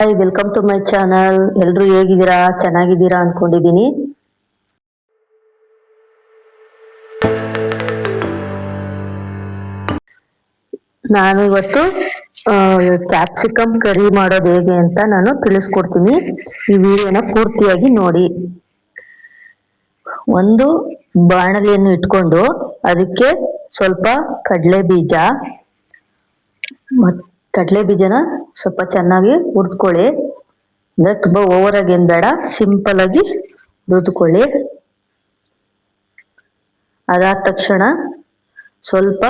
Hi, welcome to my channel. ಎಲ್ಲರೂ ಹೇಗಿದ್ದೀರಾ? ಚೆನ್ನಾಗಿದ್ದೀರಾ ಅನ್ಕೊಂಡಿದ್ದೀನಿ. ನಾನು ಇವತ್ತು ಕ್ಯಾಪ್ಸಿಕಮ್ ಕರಿ ಮಾಡೋದು ಹೇಗೆ ಅಂತ ನಾನು ತಿಳಿಸ್ಕೊಡ್ತೀನಿ. ಈ ವಿಡಿಯೋನ ಪೂರ್ತಿಯಾಗಿ ನೋಡಿ. ಒಂದು ಬಾಣಲೆಯನ್ನು ಇಟ್ಕೊಂಡು ಅದಕ್ಕೆ ಸ್ವಲ್ಪ ಕಡಲೆ ಬೀಜ ಕಡಲೆ ಬೀಜನ ಸ್ವಲ್ಪ ಚೆನ್ನಾಗಿ ಹುರಿದ್ಕೊಳ್ಳಿ. ಅಂದ್ರೆ ತುಂಬಾ ಓವರ್ ಆಗಿ ಏನ್ ಬೇಡ, ಸಿಂಪಲ್ ಆಗಿ ಹುರಿದುಕೊಳ್ಳಿ. ಅದಾದ ತಕ್ಷಣ ಸ್ವಲ್ಪ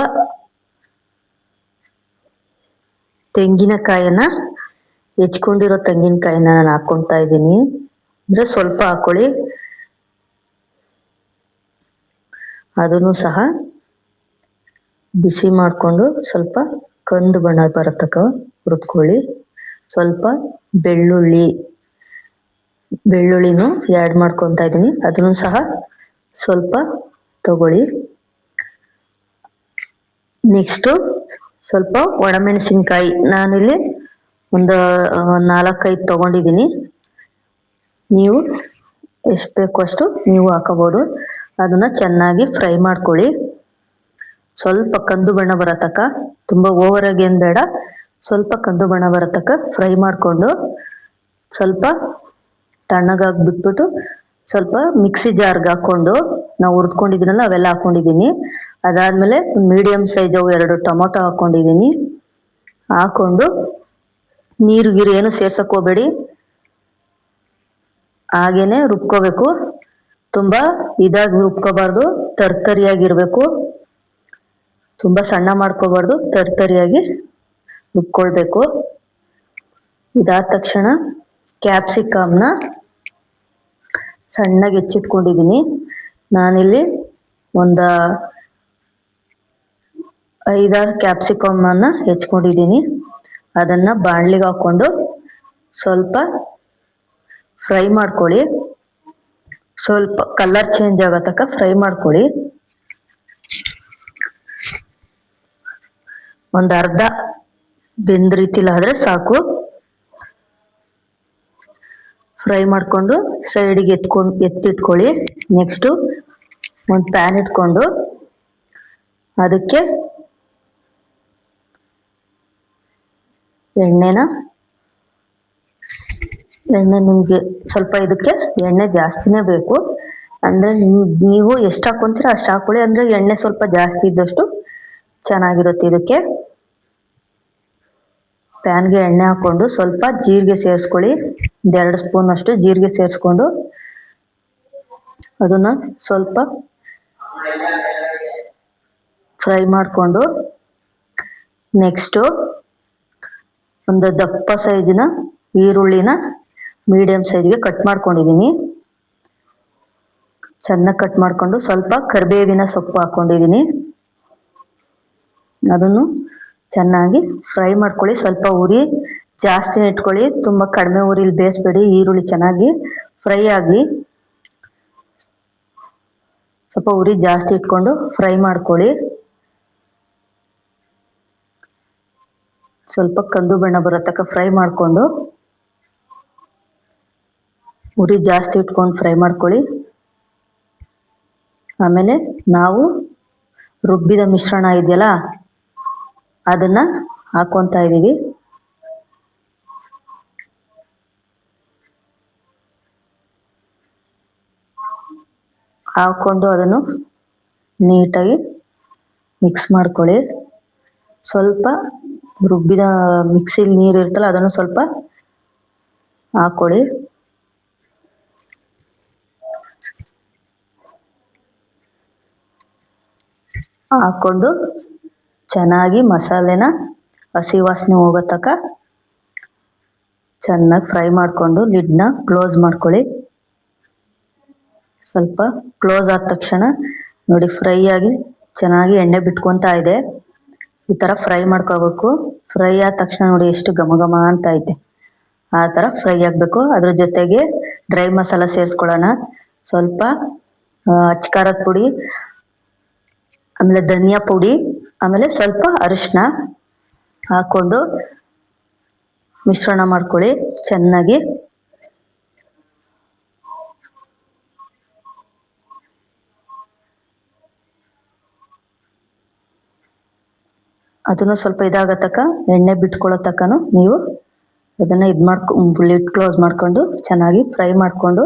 ತೆಂಗಿನಕಾಯನ್ನ ಹೆಚ್ಕೊಂಡಿರೋ ತೆಂಗಿನಕಾಯಿನ ನಾನು ಹಾಕೊಳ್ತಾ ಇದ್ದೀನಿ. ಅಂದ್ರೆ ಸ್ವಲ್ಪ ಹಾಕೊಳ್ಳಿ. ಅದನ್ನು ಸಹ ಬಿಸಿ ಮಾಡಿಕೊಂಡು ಸ್ವಲ್ಪ ಕಂದು ಬಣ್ಣ ಬರತಕ್ಕ ಹುರಿದ್ಕೊಳ್ಳಿ. ಸ್ವಲ್ಪ ಬೆಳ್ಳುಳ್ಳಿನೂ ಆ್ಯಡ್ ಮಾಡ್ಕೊತಾ ಇದ್ದೀನಿ. ಅದನ್ನು ಸಹ ಸ್ವಲ್ಪ ತಗೊಳ್ಳಿ. ನೆಕ್ಸ್ಟು ಸ್ವಲ್ಪ ಒಣಮೆಣಸಿನ್ಕಾಯಿ, ನಾನಿಲ್ಲಿ ಒಂದು 4-5 ತಗೊಂಡಿದ್ದೀನಿ. ನೀವು ಎಷ್ಟು ಬೇಕು ಅಷ್ಟು ನೀವು ಹಾಕೋಬೋದು. ಅದನ್ನ ಚೆನ್ನಾಗಿ ಫ್ರೈ ಮಾಡ್ಕೊಳ್ಳಿ. ಸ್ವಲ್ಪ ಕಂದು ಬಣ್ಣ ಬರತಕ್ಕ, ತುಂಬ ಓವರ್ ಆಗಿ ಏನು ಬೇಡ, ಸ್ವಲ್ಪ ಕಂದು ಬಣ್ಣ ಬರತಕ್ಕ ಫ್ರೈ ಮಾಡಿಕೊಂಡು ಸ್ವಲ್ಪ ತಣ್ಣಗಾಗಿ ಬಿಟ್ಬಿಟ್ಟು ಸ್ವಲ್ಪ ಮಿಕ್ಸಿ ಜಾರ್ಗೆ ಹಾಕ್ಕೊಂಡು ನಾವು ಹುರಿದ್ಕೊಂಡಿದ್ದೀನಲ್ಲ ಅವೆಲ್ಲ ಹಾಕ್ಕೊಂಡಿದ್ದೀನಿ. ಅದಾದಮೇಲೆ ಮೀಡಿಯಮ್ ಸೈಜ್ 2 ಟೊಮೊಟೊ ಹಾಕ್ಕೊಂಡಿದ್ದೀನಿ. ಹಾಕ್ಕೊಂಡು ನೀರು ಏನು ಸೇರ್ಸಕ್ಕೆ ಹೋಗಬೇಡಿ, ಹಾಗೇನೆ ರುಬ್ಕೋಬೇಕು. ತುಂಬ ಇದಾಗಿ ರುಬ್ಕೋಬಾರ್ದು, ತರ್ತರಿಯಾಗಿರಬೇಕು. ತುಂಬ ಸಣ್ಣ ಮಾಡ್ಕೋಬಾರ್ದು, ತರ್ತರಿಯಾಗಿ ರುಬ್ಕೊಳ್ಬೇಕು. ಇದಾದ ತಕ್ಷಣ ಕ್ಯಾಪ್ಸಿಕಮ್ನ ಸಣ್ಣಗೆ ಹೆಚ್ಚಿಟ್ಕೊಂಡಿದ್ದೀನಿ. ನಾನಿಲ್ಲಿ ಒಂದು 5-6 ಕ್ಯಾಪ್ಸಿಕಮನ್ನು ಹೆಚ್ಕೊಂಡಿದ್ದೀನಿ. ಅದನ್ನು ಬಾಣಲಿಗೆ ಹಾಕ್ಕೊಂಡು ಸ್ವಲ್ಪ ಫ್ರೈ ಮಾಡ್ಕೊಳ್ಳಿ. ಸ್ವಲ್ಪ ಕಲರ್ ಚೇಂಜ್ ಆಗೋ ತನಕ ಫ್ರೈ ಮಾಡ್ಕೊಳ್ಳಿ. ಒಂದು ಅರ್ಧ ಬೆಂದ ರೀತಿಲಾದರೆ ಸಾಕು. ಫ್ರೈ ಮಾಡಿಕೊಂಡು ಸೈಡಿಗೆ ಎತ್ತಿಟ್ಕೊಳ್ಳಿ. ನೆಕ್ಸ್ಟು ಒಂದು ಪ್ಯಾನ್ ಇಟ್ಕೊಂಡು ಅದಕ್ಕೆ ಎಣ್ಣೆ ನಿಮಗೆ ಸ್ವಲ್ಪ ಇದಕ್ಕೆ ಎಣ್ಣೆ ಜಾಸ್ತಿನೇ ಬೇಕು. ಅಂದರೆ ನೀವು ಎಷ್ಟು ಹಾಕ್ಕೊಂತೀರ ಅಷ್ಟು ಹಾಕ್ಕೊಳ್ಳಿ. ಅಂದರೆ ಎಣ್ಣೆ ಸ್ವಲ್ಪ ಜಾಸ್ತಿ ಇದ್ದಷ್ಟು ಚೆನ್ನಾಗಿರುತ್ತೆ. ಇದಕ್ಕೆ ಪ್ಯಾನ್ಗೆ ಎಣ್ಣೆ ಹಾಕ್ಕೊಂಡು ಸ್ವಲ್ಪ ಜೀರಿಗೆ ಸೇರಿಸ್ಕೊಳ್ಳಿ. 2 ಸ್ಪೂನ್ ಅಷ್ಟು ಜೀರಿಗೆ ಸೇರಿಸ್ಕೊಂಡು ಅದನ್ನು ಸ್ವಲ್ಪ ಫ್ರೈ ಮಾಡಿಕೊಂಡು ನೆಕ್ಸ್ಟು ಒಂದು ದಪ್ಪ ಸೈಜಿನ ಈರುಳ್ಳಿನ ಮೀಡಿಯಮ್ ಸೈಜ್ಗೆ ಕಟ್ ಮಾಡ್ಕೊಂಡಿದ್ದೀನಿ. ಚೆನ್ನಾಗಿ ಕಟ್ ಮಾಡಿಕೊಂಡು ಸ್ವಲ್ಪ ಕರಿಬೇವಿನ ಸೊಪ್ಪು ಹಾಕ್ಕೊಂಡಿದ್ದೀನಿ. ಅದನ್ನು ಚೆನ್ನಾಗಿ ಫ್ರೈ ಮಾಡ್ಕೊಳ್ಳಿ. ಸ್ವಲ್ಪ ಉರಿ ಜಾಸ್ತಿನೇ ಇಟ್ಕೊಳ್ಳಿ, ತುಂಬ ಕಡಿಮೆ ಉರಿಲಿ ಬೇಯಿಸ್ಬೇಡಿ. ಈರುಳ್ಳಿ ಚೆನ್ನಾಗಿ ಫ್ರೈ ಆಗಿ ಸ್ವಲ್ಪ ಉರಿ ಜಾಸ್ತಿ ಇಟ್ಕೊಂಡು ಫ್ರೈ ಮಾಡ್ಕೊಳ್ಳಿ. ಸ್ವಲ್ಪ ಕಂದು ಬಣ್ಣ ಬರೋ ತನಕ ಫ್ರೈ ಮಾಡಿಕೊಂಡು ಉರಿ ಜಾಸ್ತಿ ಇಟ್ಕೊಂಡು ಫ್ರೈ ಮಾಡ್ಕೊಳ್ಳಿ. ಆಮೇಲೆ ನಾವು ರುಬ್ಬಿದ ಮಿಶ್ರಣ ಇದೆಯಲ್ಲ ಅದನ್ನು ಹಾಕ್ಕೊತಾ ಇದ್ದೀವಿ. ಹಾಕ್ಕೊಂಡು ಅದನ್ನು ನೀಟಾಗಿ ಮಿಕ್ಸ್ ಮಾಡ್ಕೊಳ್ಳಿ. ಸ್ವಲ್ಪ ರುಬ್ಬಿದ ಮಿಕ್ಸಿಲಿ ನೀರು ಇರ್ತಲ್ಲ ಅದನ್ನು ಸ್ವಲ್ಪ ಹಾಕ್ಕೊಳ್ಳಿ. ಹಾಕ್ಕೊಂಡು ಚೆನ್ನಾಗಿ ಮಸಾಲೆನ ಹಸಿ ವಾಸನೆ ಹೋಗೋ ತನಕ ಚೆನ್ನಾಗಿ ಫ್ರೈ ಮಾಡಿಕೊಂಡು ಲಿಡ್ನ ಕ್ಲೋಸ್ ಮಾಡ್ಕೊಳ್ಳಿ. ಸ್ವಲ್ಪ ಕ್ಲೋಸ್ ಆದ ತಕ್ಷಣ ನೋಡಿ ಫ್ರೈ ಆಗಿ ಚೆನ್ನಾಗಿ ಎಣ್ಣೆ ಬಿಟ್ಕೊತಾ ಇದೆ. ಈ ಥರ ಫ್ರೈ ಮಾಡ್ಕೋಬೇಕು. ಫ್ರೈ ಆದ ತಕ್ಷಣ ನೋಡಿ ಎಷ್ಟು ಘಮ ಘಮ ಅಂತ ಐತೆ. ಆ ಥರ ಫ್ರೈ ಆಗಬೇಕು. ಅದ್ರ ಜೊತೆಗೆ ಡ್ರೈ ಮಸಾಲ ಸೇರಿಸ್ಕೊಳ್ಳೋಣ. ಸ್ವಲ್ಪ ಅಚ್ಚ ಖಾರದ ಪುಡಿ, ಆಮೇಲೆ ಧನಿಯಾ ಪುಡಿ, ಆಮೇಲೆ ಸ್ವಲ್ಪ ಅರಿಶಿನ ಹಾಕ್ಕೊಂಡು ಮಿಶ್ರಣ ಮಾಡ್ಕೊಳ್ಳಿ ಚೆನ್ನಾಗಿ. ಅದನ್ನು ಸ್ವಲ್ಪ ಇದಾಗೋ ತನಕ ಎಣ್ಣೆ ಬಿಟ್ಕೊಳ್ಳೋ ತನಕನೂ ನೀವು ಅದನ್ನು ಲಿಡ್ ಕ್ಲೋಸ್ ಮಾಡ್ಕೊಂಡು ಚೆನ್ನಾಗಿ ಫ್ರೈ ಮಾಡಿಕೊಂಡು,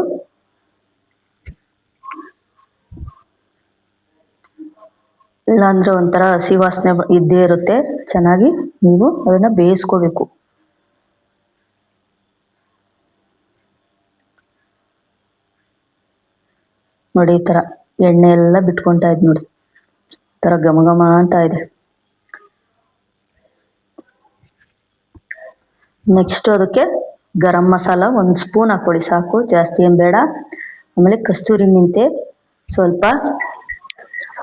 ಇಲ್ಲಾಂದರೆ ಒಂಥರ ಹಸಿ ವಾಸನೆ ಇದ್ದೇ ಇರುತ್ತೆ. ಚೆನ್ನಾಗಿ ನೀವು ಅದನ್ನು ಬೇಯಿಸ್ಕೋಬೇಕು. ನೋಡಿ ಈ ಥರ ಎಣ್ಣೆ ಎಲ್ಲ ಬಿಟ್ಕೊತಾ ಇದೆ ನೋಡಿ, ಈ ಥರ ಘಮ ಘಮ ಅಂತ ಇದೆ. ನೆಕ್ಸ್ಟ್ ಅದಕ್ಕೆ ಗರಂ ಮಸಾಲ 1 ಸ್ಪೂನ್ ಹಾಕ್ಕೊಳ್ಳಿ ಸಾಕು, ಜಾಸ್ತಿ ಏನು ಬೇಡ. ಆಮೇಲೆ ಕಸ್ತೂರಿ ಮೆಂತೆ ಸ್ವಲ್ಪ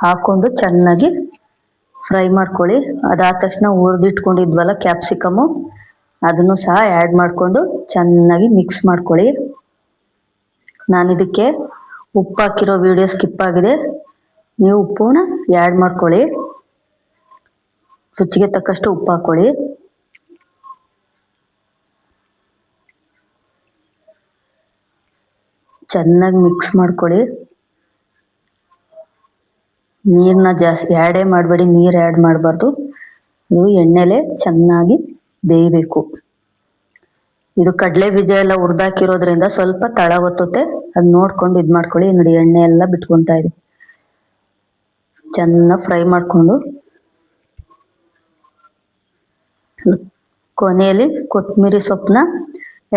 ಹಾಕ್ಕೊಂಡು ಚೆನ್ನಾಗಿ ಫ್ರೈ ಮಾಡ್ಕೊಳ್ಳಿ. ಅದಾದ ತಕ್ಷಣ ಹುರಿದಿಟ್ಕೊಂಡಿದ್ವಲ್ಲ ಕ್ಯಾಪ್ಸಿಕಮು, ಅದನ್ನು ಸಹ ಆ್ಯಡ್ ಮಾಡಿಕೊಂಡು ಚೆನ್ನಾಗಿ ಮಿಕ್ಸ್ ಮಾಡ್ಕೊಳ್ಳಿ. ನಾನಿದಕ್ಕೆ ಉಪ್ಪು ಹಾಕಿರೋ ವಿಡಿಯೋ ಸ್ಕಿಪ್ ಆಗಿದೆ, ನೀವು ಉಪ್ಪನ್ನ ಆ್ಯಡ್ ಮಾಡ್ಕೊಳ್ಳಿ. ರುಚಿಗೆ ತಕ್ಕಷ್ಟು ಉಪ್ಪು ಹಾಕ್ಕೊಳ್ಳಿ. ಚೆನ್ನಾಗಿ ಮಿಕ್ಸ್ ಮಾಡ್ಕೊಳ್ಳಿ. ನೀರನ್ನ ಜಾಸ್ತಿ ಆ್ಯಡೇ ಮಾಡಬೇಡಿ, ನೀರು ಆ್ಯಡ್ ಮಾಡಬಾರ್ದು. ನೀವು ಎಣ್ಣೆಲೆ ಚೆನ್ನಾಗಿ ಬೇಯಬೇಕು. ಇದು ಕಡಲೆ ಬೀಜ ಎಲ್ಲ ಹುರಿದಾಕಿರೋದ್ರಿಂದ ಸ್ವಲ್ಪ ತಳ ಒತ್ತುತ್ತೆ, ಅದು ನೋಡ್ಕೊಂಡು ಇದು ಮಾಡ್ಕೊಳ್ಳಿ. ನೋಡಿ ಎಣ್ಣೆ ಎಲ್ಲ ಬಿಟ್ಕೊತಾ ಇದೆ. ಚೆನ್ನಾಗಿ ಫ್ರೈ ಮಾಡಿಕೊಂಡು ಕೊನೆಯಲ್ಲಿ ಕೊತ್ತಂಬರಿ ಸೊಪ್ಪನ್ನ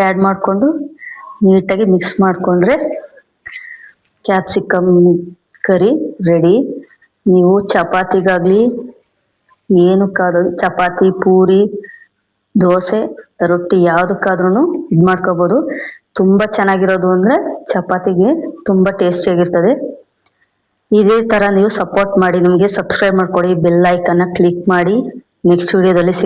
ಆ್ಯಡ್ ಮಾಡಿಕೊಂಡು ನೀಟಾಗಿ ಮಿಕ್ಸ್ ಮಾಡಿಕೊಂಡ್ರೆ ಕ್ಯಾಪ್ಸಿಕಮ್ ಕರಿ ರೆಡಿ. ನೀವು ಚಪಾತಿಗಾಗಲಿ ಏನಕ್ಕಾದ್ರೂ, ಚಪಾತಿ, ಪೂರಿ, ದೋಸೆ, ರೊಟ್ಟಿ ಯಾವುದಕ್ಕಾದ್ರೂ ಇದು ಮಾಡ್ಕೋಬೋದು. ತುಂಬ ಚೆನ್ನಾಗಿರೋದು ಅಂದರೆ ಚಪಾತಿಗೆ ತುಂಬ ಟೇಸ್ಟಿಯಾಗಿರ್ತದೆ. ಇದೇ ಥರ ನೀವು ಸಪೋರ್ಟ್ ಮಾಡಿ, ನಿಮಗೆ ಸಬ್ಸ್ಕ್ರೈಬ್ ಮಾಡ್ಕೊಳ್ಳಿ, ಬೆಲ್ ಐಕನ್ನ ಕ್ಲಿಕ್ ಮಾಡಿ. ನೆಕ್ಸ್ಟ್ ವಿಡಿಯೋದಲ್ಲಿ